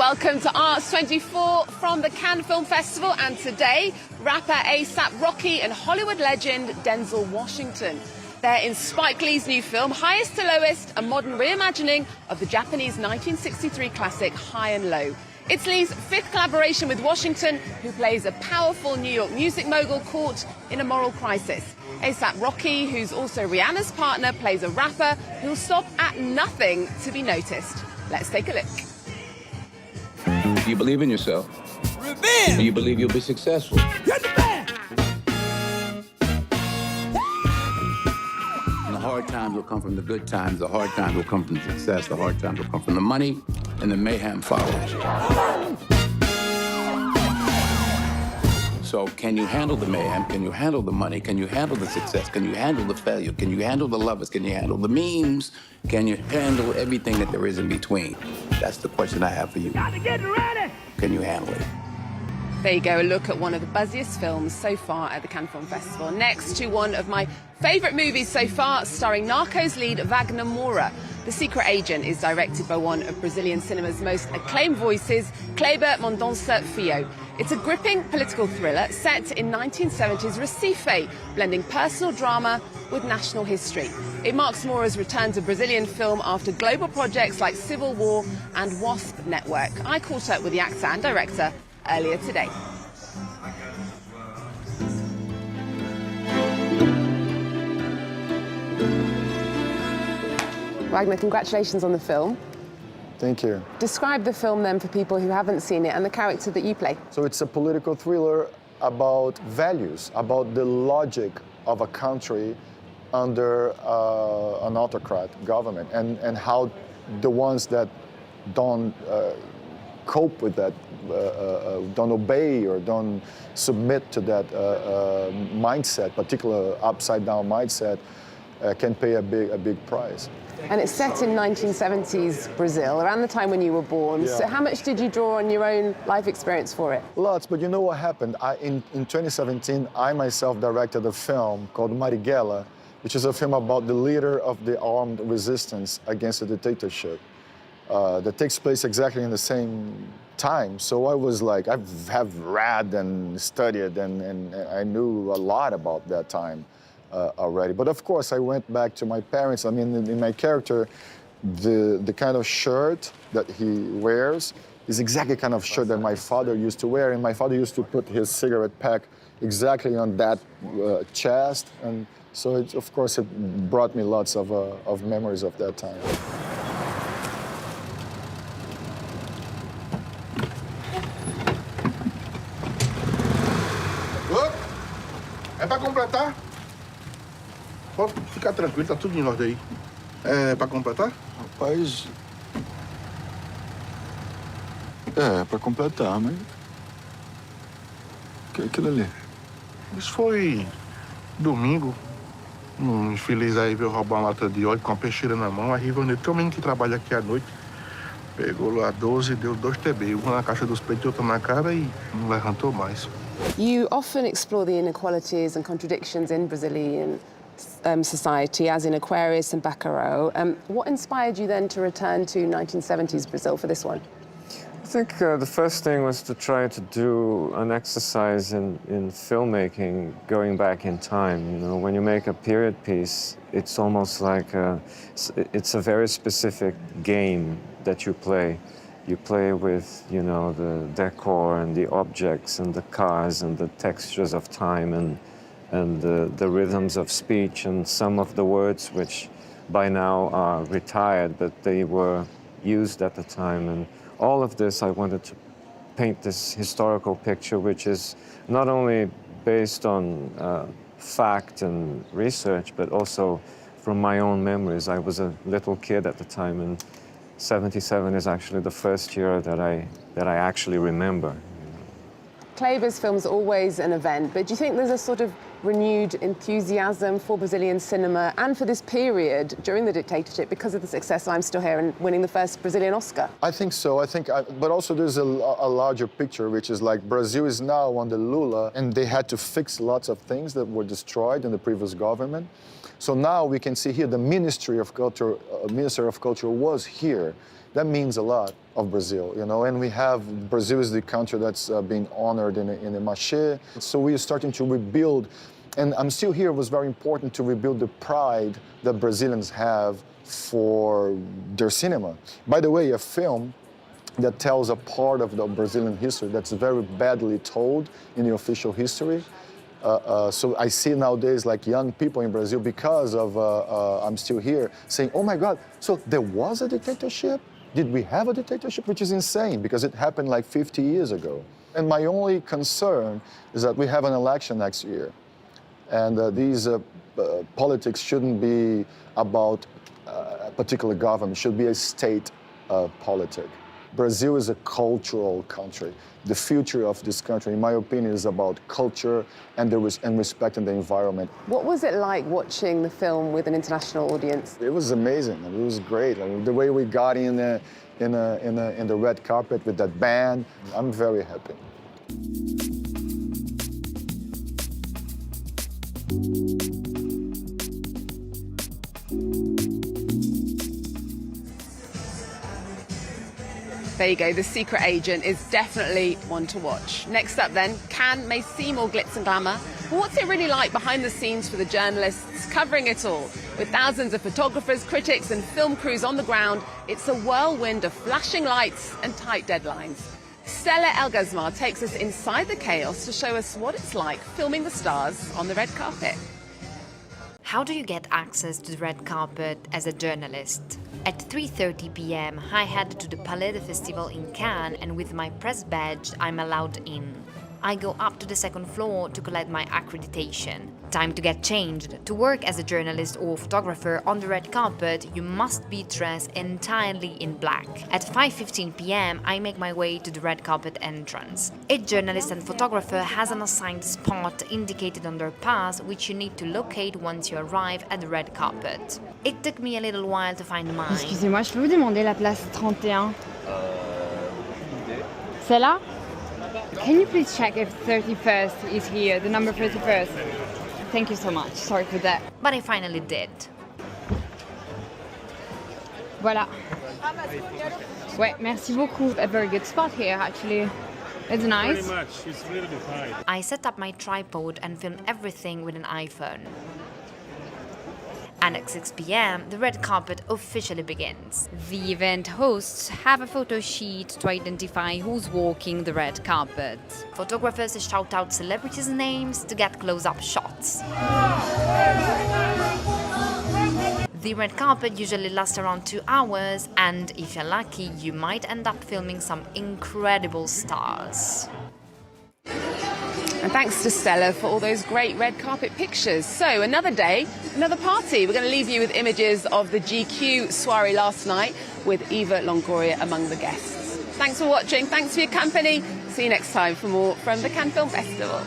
Welcome to Arts 24 from the Cannes Film Festival, and today, rapper A$AP Rocky and Hollywood legend Denzel Washington. They're in Spike Lee's new film, Highest to Lowest, a modern reimagining of the Japanese 1963 classic High and Low. It's Lee's fifth collaboration with Washington, who plays a powerful New York music mogul caught in a moral crisis. A$AP Rocky, who's also Rihanna's partner, plays a rapper who'll stop at nothing to be noticed. Let's take a look. Do you believe in yourself? Revenge! Do you believe you'll be successful? Get the band! And the hard times will come from the good times. The hard times will come from the success. The hard times will come from the money, and the mayhem follows. So can you handle the mayhem? Can you handle the money? Can you handle the success? Can you handle the failure? Can you handle the lovers? Can you handle the memes? Can you handle everything that there is in between? That's the question I have for you. Gotta get ready! Can you handle it? There you go, a look at one of the buzziest films so far at the Cannes Film Festival. Next to one of my favourite movies so far, starring Narcos lead Ragna Hayek. The Secret Agent is directed by one of Brazilian cinema's most acclaimed voices, Kleber Mendonça Filho. It's a gripping political thriller set in 1970s Recife, blending personal drama with national history. It marks Moura's return to Brazilian film after global projects like Civil War and Wasp Network. I caught up with the actor and director earlier today. Ragnar, congratulations on the film. Thank you. Describe the film then for people who haven't seen it and the character that you play. So it's a political thriller about values, about the logic of a country under an autocrat government, and how the ones that don't cope with that, don't obey or don't submit to that mindset, particular upside-down mindset, can pay a big price. And it's set in 1970s Brazil, around the time when you were born. Yeah. So how much did you draw on your own life experience for it? Lots, but you know what happened? In 2017, I myself directed a film called Marighella, which is a film about the leader of the armed resistance against the dictatorship that takes place exactly in the same time. So I was like, I have read and studied, and I knew a lot about that time already. But of course, I went back to my parents. I mean, in my character, the kind of shirt that he wears is exactly the kind of shirt that my father used to wear, and my father used to put his cigarette pack exactly on that chest, and so of course it brought me lots of memories of that time. É para completar? Pode ficar tranquilo, tá tudo em ordem aí. É para completar? Rapaz, é para completar, mas o que é aquilo ali? Isso foi domingo. Um infeliz aí veio roubar uma lata de óleo com a peixeira na mão. Aí Rivanete, que é o menino que trabalha aqui à noite, pegou lá 12 e deu 2 TB. Uma na caixa dos peitos e outra na cara e não levantou mais. You often explore the inequalities and contradictions in Brazilian society, as in Aquarius and Bacurau. What inspired you then to return to 1970s Brazil for this one? I think the first thing was to try to do an exercise in filmmaking, going back in time. You know, when you make a period piece, it's almost like it's a very specific game that you play. You play with, you know, the decor and the objects and the cars and the textures of time and the rhythms of speech and some of the words which by now are retired, but they were used at the time. And all of this, I wanted to paint this historical picture, which is not only based on fact and research, but also from my own memories. I was a little kid at the time, and 77 is actually the first year that I actually remember. Kleber's film's always an event, but do you think there's a sort of renewed enthusiasm for Brazilian cinema and for this period during the dictatorship because of the success of I'm Still Here and winning the first Brazilian Oscar? I think so. But also there's a larger picture, which is like Brazil is now under Lula, and they had to fix lots of things that were destroyed in the previous government. So now we can see here the Ministry of Culture was here. That means a lot of Brazil, you know, and we have, Brazil is the country that's being honored in the Maché. So we are starting to rebuild, and I'm Still Here was very important to rebuild the pride that Brazilians have for their cinema. By the way, a film that tells a part of the Brazilian history that's very badly told in the official history. So I see nowadays like young people in Brazil, because of I'm Still Here, saying, oh my God, so there was a dictatorship? Did we have a dictatorship? Which is insane, because it happened like 50 years ago. And my only concern is that we have an election next year. And these politics shouldn't be about a particular government, should be a state politic. Brazil is a cultural country. The future of this country, in my opinion, is about culture and respecting the environment. What was it like watching the film with an international audience? It was amazing. It was great. I mean, the way we got in the red carpet with that band, I'm very happy. There you go, The Secret Agent is definitely one to watch. Next up then, Cannes may seem all glitz and glamour, but what's it really like behind the scenes for the journalists covering it all? With thousands of photographers, critics and film crews on the ground, it's a whirlwind of flashing lights and tight deadlines. Stella El-Ghazmar takes us inside the chaos to show us what it's like filming the stars on the red carpet. How do you get access to the red carpet as a journalist? At 3:30 p.m., I head to the Palme festival in Cannes, and with my press badge, I'm allowed in. I go up to the second floor to collect my accreditation. Time to get changed. To work as a journalist or photographer on the red carpet, you must be dressed entirely in black. At 5:15 p.m., I make my way to the red carpet entrance. Each journalist and photographer has an assigned spot indicated on their pass, which you need to locate once you arrive at the red carpet. It took me a little while to find mine. Excusez-moi, je peux vous demander la place 31? Celle-là? Can you please check if 31st is here, the number 31st? Thank you so much. Sorry for that. But I finally did. Voilà. Ouais, merci beaucoup. A very good spot here, actually. It's nice. Very much. It's a little bit high. I set up my tripod and filmed everything with an iPhone. And at 6 p.m., the red carpet officially begins. The event hosts have a photo sheet to identify who's walking the red carpet. Photographers shout out celebrities' names to get close-up shots. The red carpet usually lasts around 2 hours, and if you're lucky, you might end up filming some incredible stars. And thanks to Stella for all those great red carpet pictures. So another day, another party. We're going to leave you with images of the GQ soiree last night with Eva Longoria among the guests. Thanks for watching. Thanks for your company. See you next time for more from the Cannes Film Festival.